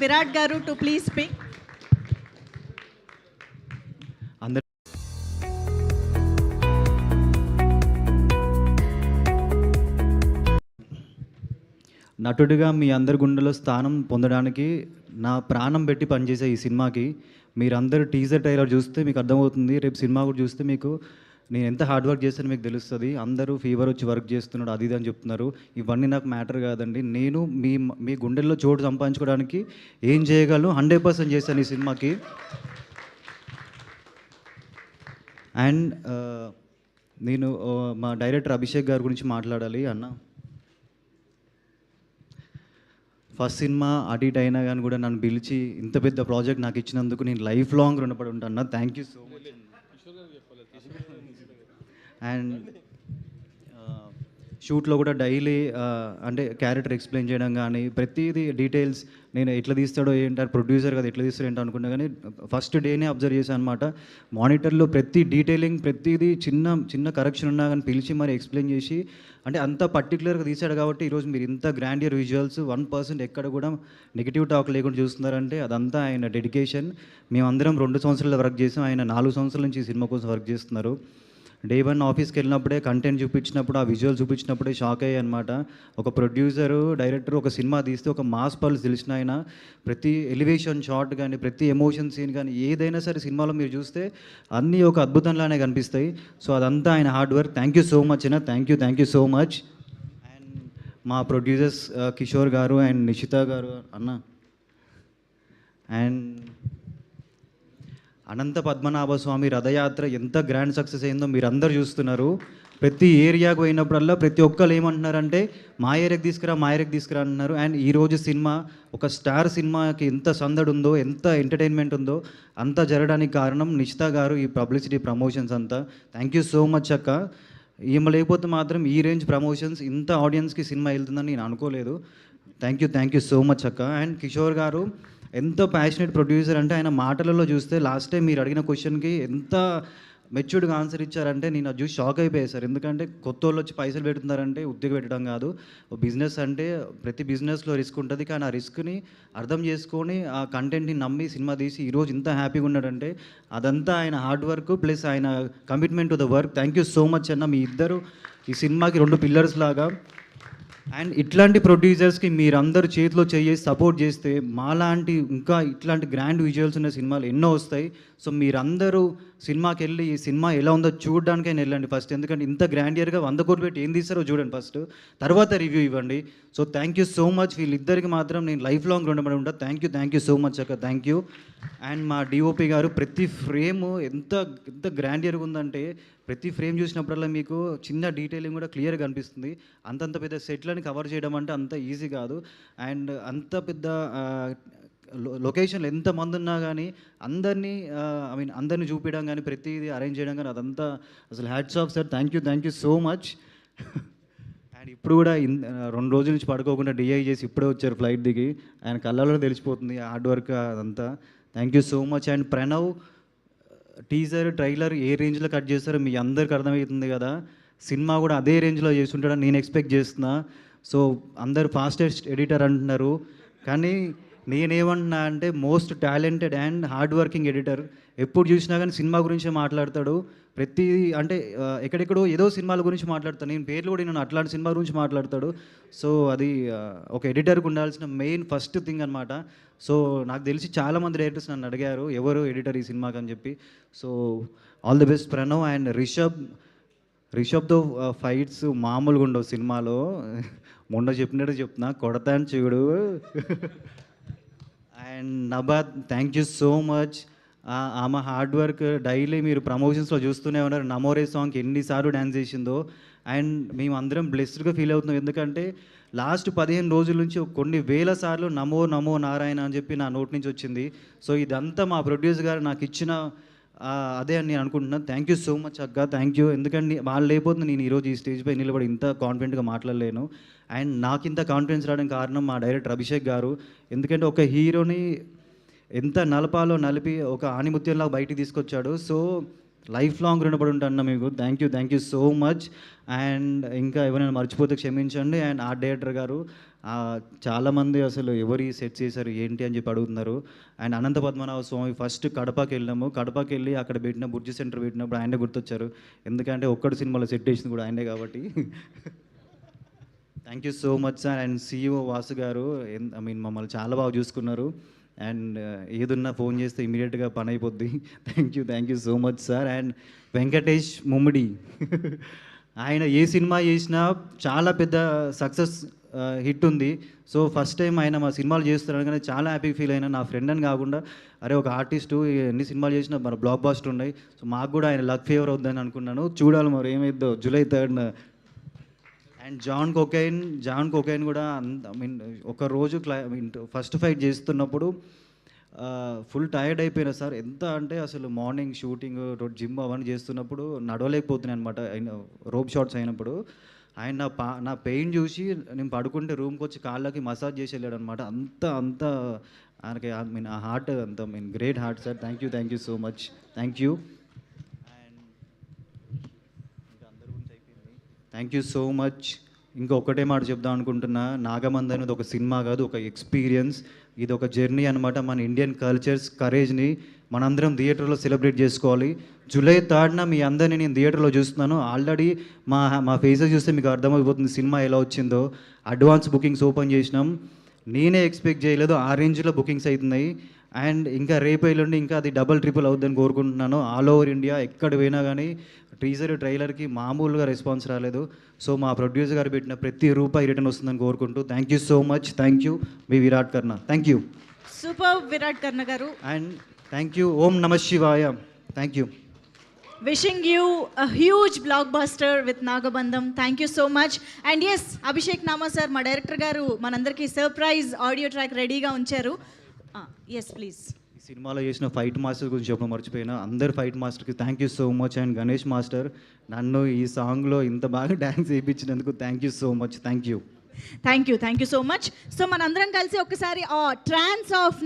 Virat Garu to please speak. అందరు నటుడిగా మీ అందరి గుండెలో స్థానం పొందడానికి నా ప్రాణం పెట్టి పనిచేసే ఈ సినిమాకి మీరందరూ టీజర్ ట్రైలర్ చూస్తే మీకు అర్థమవుతుంది. రేపు సినిమా కూడా చూస్తే మీకు నేను ఎంత హార్డ్ వర్క్ చేస్తానో మీకు తెలుస్తుంది. అందరూ ఫీవర్ వచ్చి వర్క్ చేస్తున్నాడు అది ఇది అని చెప్తున్నారు. ఇవన్నీ నాకు మ్యాటర్ కాదండి. నేను మీ మీ గుండెల్లో చోటు సంపాదించుకోవడానికి ఏం చేయగలను 100% చేశాను ఈ సినిమాకి. అండ్ నేను మా డైరెక్టర్ అభిషేక్ గారి గురించి మాట్లాడాలి అన్న. ఫస్ట్ సినిమా అటు ఇటు అయినా కానీ కూడా నన్ను పిలిచి ఇంత పెద్ద ప్రాజెక్ట్ నాకు ఇచ్చినందుకు నేను లైఫ్ లాంగ్ రుణపడి ఉంటాను. Thank you so much. And షూట్లో కూడా డైలీ అంటే క్యారెక్టర్ ఎక్స్ప్లెయిన్ చేయడం కానీ ప్రతిదీ డీటెయిల్స్ నేను ఎట్లా తీస్తాడో ఏంటారు ప్రొడ్యూసర్ కదా ఎట్లా తీస్తాడో ఏంటో అనుకున్నా కానీ ఫస్ట్ డేనే అబ్జర్వ్ చేశాను అనమాట. మానిటర్లో ప్రతి డీటెయిలింగ్ ప్రతిదీ చిన్న చిన్న కరెక్షన్ ఉన్నా కానీ పిలిచి మరి ఎక్స్ప్లెయిన్ చేసి అంటే అంత పర్టికులర్గా తీశాడు కాబట్టి ఈరోజు మీరు ఇంత గ్రాండియర్ విజువల్స్ 1% ఎక్కడ కూడా నెగిటివ్ టాక్ లేకుండా చూస్తున్నారంటే అదంతా ఆయన డెడికేషన్. మేమందరం 2 సంవత్సరాలు వర్క్ చేసాం, ఆయన 4 సంవత్సరాల నుంచి ఈ సినిమా కోసం వర్క్ చేస్తున్నారు. డే 1 ఆఫీస్కి వెళ్ళినప్పుడే కంటెంట్ చూపించినప్పుడు ఆ విజువల్ చూపించినప్పుడే షాక్ అయ్యాయి అనమాట. ఒక ప్రొడ్యూసరు డైరెక్టర్ ఒక సినిమా తీస్తే ఒక మాస్ పల్స్ తెలిసిన ఆయన ప్రతి ఎలివేషన్ షాట్ కానీ ప్రతి ఎమోషన్ సీన్ కానీ ఏదైనా సరే సినిమాలో మీరు చూస్తే అన్నీ ఒక అద్భుతంలానే కనిపిస్తాయి. సో అదంతా ఆయన hard work. Thank you so much అన్న. Thank you so much. And మా ప్రొడ్యూసర్స్ కిషోర్ గారు అండ్ నిషిత గారు అన్న. అండ్ అనంత పద్మనాభ స్వామి రథయాత్ర ఎంత గ్రాండ్ సక్సెస్ అయిందో మీరు అందరు చూస్తున్నారు. ప్రతి ఏరియాకు పోయినప్పుడల్లా ప్రతి ఒక్కరు ఏమంటున్నారంటే మా ఏరియాకి తీసుకురా అంటున్నారు. అండ్ ఈరోజు సినిమా ఒక స్టార్ సినిమాకి ఎంత సందడి ఉందో ఎంత ఎంటర్టైన్మెంట్ ఉందో అంతా జరగడానికి కారణం నిషిత గారు, ఈ పబ్లిసిటీ ప్రమోషన్స్ అంతా. థ్యాంక్ యూ సో మచ్ అక్క. ఈమె లేకపోతే మాత్రం ఈ రేంజ్ ప్రమోషన్స్ ఇంత ఆడియన్స్కి సినిమా వెళ్తుందని నేను అనుకోలేదు. థ్యాంక్ యూ సో మచ్ అక్క. అండ్ కిషోర్ గారు ఎంత ప్యాషనెట్ ప్రొడ్యూసర్ అంటే ఆయన మాటలలో చూస్తే లాస్ట్ టైం మీరు అడిగిన క్వశ్చన్కి ఎంత మెచ్యూర్డ్గా ఆన్సర్ ఇచ్చారంటే నేను అది చూసి షాక్ అయిపోయాను సార్. ఎందుకంటే కొత్త వాళ్ళు వచ్చి పైసలు పెడుతున్నారంటే ఉద్యోగం పెట్టడం కాదు. బిజినెస్ అంటే ప్రతి బిజినెస్లో రిస్క్ ఉంటుంది. కానీ ఆ రిస్క్ని అర్థం చేసుకొని ఆ కంటెంట్ని నమ్మి సినిమా తీసి ఈరోజు ఇంత హ్యాపీగా ఉన్నాడంటే అదంతా ఆయన హార్డ్ వర్క్ ప్లస్ ఆయన commitment to the work. Thank you so much అన్న. మీ ఇద్దరు ఈ సినిమాకి 2 పిల్లర్స్ లాగా. అండ్ ఇట్లాంటి ప్రొడ్యూసర్స్కి మీరందరూ చేతిలో చేసి సపోర్ట్ చేస్తే మాలాంటి ఇంకా ఇట్లాంటి గ్రాండ్ విజువల్స్ ఉన్న సినిమాలు ఎన్నో వస్తాయి. సో మీరందరూ సినిమాకి వెళ్ళి ఈ సినిమా ఎలా ఉందో చూడడానికైనా వెళ్ళండి ఫస్ట్. ఎందుకంటే ఇంత గ్రాండియర్గా 100 కోట్లు పెట్టి ఏం తీస్తారో చూడండి ఫస్ట్, తర్వాత రివ్యూ ఇవ్వండి. So thank you so much. వీళ్ళిద్దరికి మాత్రం నేను లైఫ్ లాంగ్ రుణపడి ఉంటాను. థ్యాంక్ యూ సో మచ్ అక్క. Thank you. అండ్ మా డిఓపి గారు ప్రతి ఫ్రేమ్ ఎంత గ్రాండియర్గా ఉందంటే ప్రతి ఫ్రేమ్ చూసినప్పుడల్లా మీకు చిన్న డీటెయిలింగ్ కూడా క్లియర్గా కనిపిస్తుంది. అంతంత పెద్ద సెట్లని కవర్ చేయడం అంటే అంత ఈజీ కాదు. అండ్ అంత పెద్ద లొకేషన్లు ఎంతమంది ఉన్నా కానీ అందరినీ అందరినీ చూపించడం కానీ ప్రతిదీ అరేంజ్ చేయడం కానీ అదంతా అసలు hats off sir. Thank you so much. And ఇప్పుడు కూడా 2 రోజుల నుంచి పడుకోకుండా డిఐ చేసి ఇప్పుడే వచ్చారు ఫ్లైట్ దిగి. ఆయన కళ్ళలో తెలిసిపోతుంది హార్డ్ వర్క్ అదంతా. Thank you so much. And Pranav teaser trailer ఏ రేంజ్లో కట్ చేస్తారో మీ అందరికి అర్థమవుతుంది కదా. సినిమా కూడా అదే రేంజ్లో చేస్తుంటాడని నేను ఎక్స్పెక్ట్ చేస్తున్నా. సో అందరు ఫాస్టెస్ట్ ఎడిటర్ అంటున్నారు కానీ నేనేమంటున్నా అంటే most talented and hard working editor. ఎప్పుడు చూసినా కానీ సినిమా గురించే మాట్లాడతాడు. ప్రతి అంటే ఎక్కడెక్కడో ఏదో సినిమాల గురించి మాట్లాడతాను. నేను పేర్లు కూడా నేను అట్లాంటి సినిమా గురించి మాట్లాడతాడు. సో అది ఒక ఎడిటర్కి ఉండాల్సిన మెయిన్ ఫస్ట్ థింగ్ అనమాట. సో నాకు తెలిసి చాలామంది డైరెక్టర్స్ నన్ను అడిగారు ఎవరు ఎడిటర్ ఈ సినిమాకి అని చెప్పి. So all the best Pranav. And రిషబ్తో ఫైట్స్ మామూలుగా ఉండవు సినిమాలో. మొన్న చెప్పినట్టు చెప్తున్నా కొడతాను చూడు. అండ్ నబాద్ థ్యాంక్ యూ సో మచ్. ఆమె హార్డ్ వర్క్ డైలీ మీరు ప్రమోషన్స్లో చూస్తూనే ఉన్నారు. నమోరే సాంగ్కి ఎన్నిసార్లు డ్యాన్స్ చేసిందో. అండ్ మేము అందరం బ్లెస్డ్గా ఫీల్ అవుతున్నాం. ఎందుకంటే లాస్ట్ 15 రోజుల నుంచి కొన్ని వేల సార్లు నమో నారాయణ అని చెప్పి నా నోటి నుంచి వచ్చింది. సో ఇదంతా మా ప్రొడ్యూసర్ గారు నాకు ఇచ్చిన అదే అని నేను అనుకుంటున్నాను. థ్యాంక్ యూ సో మచ్ అక్క. Thank you. ఎందుకంటే వాళ్ళు లేకపోతే నేను ఈరోజు ఈ స్టేజ్పై నిలబడి ఇంత కాన్ఫిడెంట్గా మాట్లాడలేను. అండ్ నాకు ఇంత కాన్ఫిడెన్స్ రావడానికి కారణం మా డైరెక్టర్ అభిషేక్ గారు. ఎందుకంటే ఒక హీరోని ఎంత నలపాలో నలిపి ఒక ఆణిముత్యంలా బయటికి తీసుకొచ్చాడు. సో లైఫ్ లాంగ్ రుణపడి ఉంటాను మీకు. Thank you so much. And ఇంకా ఎవరైనా మర్చిపోతే క్షమించండి. అండ్ ఆర్ట్ డైరెక్టర్ గారు, చాలామంది అసలు ఎవరు ఈ సెట్ చేశారు ఏంటి అని చెప్పి అడుగుతున్నారు. అండ్ అనంత పద్మనాభ స్వామి ఫస్ట్ కడపకి వెళ్ళాము. కడపకి వెళ్ళి అక్కడ పెట్టిన బుర్జి సెంటర్ పెట్టినప్పుడు ఆయనే గుర్తొచ్చారు. ఎందుకంటే ఒక్కటి సినిమాలో సెట్ చేసింది కూడా ఆయనే కాబట్టి. Thank you so much sir. And CEO Vasu గారు ఐ మీన్ మమ్మల్ని చాలా బాగా చూసుకున్నారు. అండ్ ఏదున్నా ఫోన్ చేస్తే ఇమీడియట్గా పని అయిపోద్ది. Thank you so much sir. And Venkatesh Mummidi, ఆయన ఏ సినిమా చేసినా చాలా పెద్ద సక్సెస్ హిట్ ఉంది. సో ఫస్ట్ టైం ఆయన మా సినిమాలు చేస్తున్నాడు కానీ చాలా హ్యాపీ ఫీల్ అయినా. నా ఫ్రెండ్ అని కాకుండా అరే ఒక ఆర్టిస్టు ఎన్ని సినిమాలు చేసినా మన బ్లాక్ బాస్టర్ ఉన్నాయి. సో మాకు కూడా ఆయన లక్ ఫేవర్ అవుద్దని అనుకున్నాను. చూడాలి మరి ఏమైద్దో July 3rd. And John cocaine కూడా ఐ మీన్ ఒక రోజు ఫస్ట్ ఫైట్ చేస్తున్నప్పుడు ఫుల్ టైర్డ్ అయిపోయినా సార్. ఎంత అంటే అసలు మార్నింగ్ షూటింగ్ జిమ్ అవన్నీ చేస్తున్నప్పుడు నడవలేకపోతున్నాయి అనమాట. రోప్ షాట్స్ అయినప్పుడు ఆయన నా పెయిన్ చూసి నేను పడుకుంటే రూమ్కి వచ్చి కాళ్ళకి మసాజ్ చేసి వెళ్ళాడు అనమాట. అంత ఆయనకి ఐ మీన్ ఆ హార్ట్ అంత mean great heart sir. Thank you so much. Thank you. And ఇంకా అందరి గురించి అయిపోయింది. Thank you so much. ఇంకా ఒకటే మాట చెప్దాం అనుకుంటున్నా. నాగమంది అనేది ఒక సినిమా కాదు, ఒక ఎక్స్పీరియన్స్. ఇది ఒక జర్నీ అనమాట. మన ఇండియన్ కల్చర్స్ కరేజ్ని మనందరం థియేటర్లో సెలబ్రేట్ చేసుకోవాలి. July 3rd మీ అందరినీ నేను థియేటర్లో చూస్తున్నాను. ఆల్రెడీ మా ఫేసెస్ చూస్తే మీకు అర్థమైపోతుంది సినిమా ఎలా వచ్చిందో. అడ్వాన్స్ బుకింగ్స్ ఓపెన్ చేసినాం. నేనే ఎక్స్పెక్ట్ చేయలేదు ఆ రేంజ్లో బుకింగ్స్ అవుతున్నాయి. అండ్ ఇంకా రేపు ఎల్లుండి ఇంకా అది డబల్ ట్రిపుల్ అవుతుందని కోరుకుంటున్నాను. ఆల్ ఓవర్ ఇండియా ఎక్కడ పోయినా కానీ ట్రైలర్కి మామూలుగా రెస్పాన్స్ రాలేదు. సో మా ప్రొడ్యూసర్ గారు పెట్టిన ప్రతి రూపాయి రిటర్న్ వస్తుందని కోరుకుంటూ thank you so much. Thank you మీ Virat Karna. Thank you. Super Virat Karna గారు. And thank you. ఓం నమ శివాయ. Thank you. Wishing you a huge blockbuster with Nagabandham. Thank you so much. And yes, Abhishek Nama sir, మా director గారు మనందరికీ surprise audio track రెడీగా ఉంచారు. Yes please. ఈ సినిమాలో చేసిన ఫైట్ మాస్టర్ గురించి చెప్పడం మర్చిపోయినా. అందరు ఫైట్ మాస్టర్కి thank you so much. And Ganesh master నన్ను ఈ సాంగ్లో ఇంత బాగా డ్యాన్స్ వేయించినందుకు thank you so much. Thank you so much. So మనందరం కలిసి ఒక్కసారి ట్రాన్స్ ఆఫ్